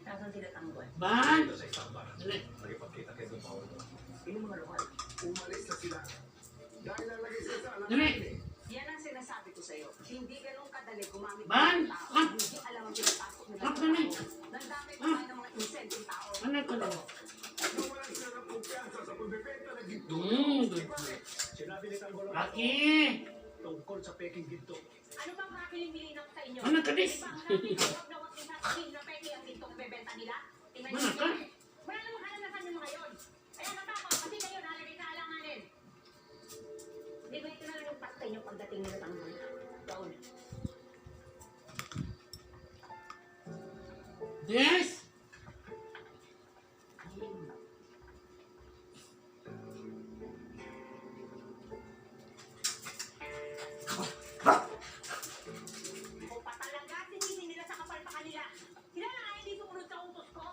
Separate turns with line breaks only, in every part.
Nasaan sila tanggol?
Ban!
Dito sa isang bar. Nagipagkita kay Don Paolo.
Sino mga lokal?
Umalis na sila. Dahil lalagay sila sa alam
Dali!
Yan ang sinasabi ko sa'yo. Hindi ganun kadali gumamit
Ban!
ng tao. Hindi alam ang pinapasok nila
Hap
sa
na
tao. Nandamay pa tayo ng mga insenteng tao.
Ano ka na?
Nawalan sila ng kumpiyansa sa pagbibenta ng ginto.
Good.
Sinabi ni Tanggol
Laki!
tungkol sa peking ginto.
Ano bang kakiling-milinak sa inyo?
Ano ka, Dis?
Di ba ang sabi na huwag na huwag isasabihin na peke ang gintong bebenta nila? Tingnan
Ano
niyo
ka?
yun eh. Wala namang kalalasan yung mga yun. Kaya natakot kasi kayo nalagay sa alanganin. Di ba ito na lang yung patay niyo pagdating nila tanggol? Taon.
Yes!
O patalaga, sinisin nila sa kapalpakan nila. Sila na nga hindi sumunod sa utos ko.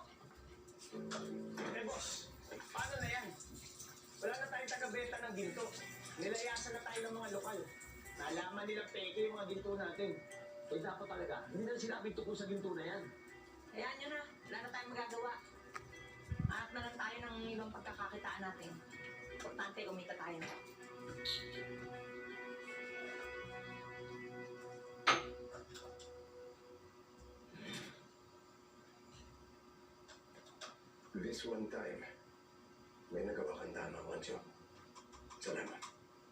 Eh boss, paano na yan? Wala na tayong taga-benta ng ginto. Nilayasan na tayo ng mga lokal. Nalaman nilang peke yung mga ginto natin. Eh dapat talaga, hindi na sinabi tungkol sa ginto na yan.
Kaya nyo na, wala na tayong magagawa. Hanap na lang tayo ng ibang pagkakakitaan natin. Importante, umita tayo na.
This one time, may nagawa kang tama, Juancho. Salamat.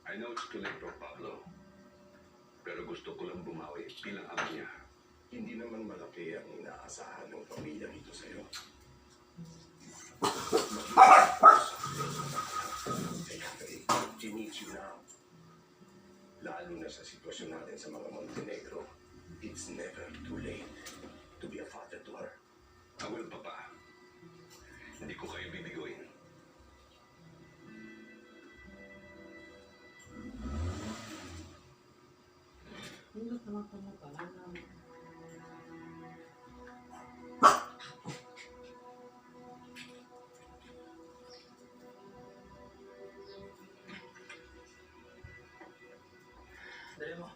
I know it's too late for Pablo. Pero gusto ko lang bumawi bilang ama niya.
Hindi naman malaki ang inaasahan ng pamilya dito sa'yo. She needs you now. Lalo na sa sitwasyon natin sa mga Montenegro, it's never too late to be a father to her.
I will, Papa. Hindi ko kayo bibigoyin.
Hindi ka naman pala naman.
Dali mo.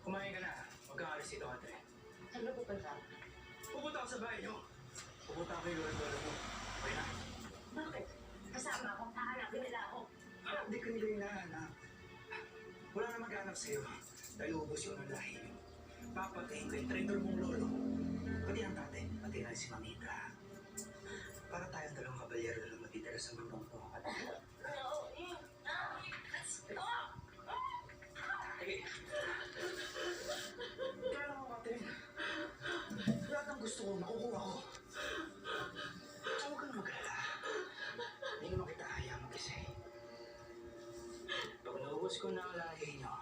Kumain ka na. Magkakalis dito, ate.
Ano po ba?
Pupunta ako sa bahay niyo. Pupunta ako kay Lolo mo. Okay na?
Bakit? Kasama akong hahanapin nila ako.
Hindi ko nila hinahanap. Wala na mag-hanap sa'yo. Dahil ubos yun ang lahi. Papatayin ko yung traitor mong lolo. Pati ang tate, pati na si Mamita. Para tayong dalawang kabalyero na lang matitira sa mundong to. Sige. Kaya lang ako, Catherine. Lahat ng gusto ko, makukuha ko. Huwag ka na mag-alala. Hindi naman kita hayang mag-isay. Pag naubos ko na ang lahi niyo,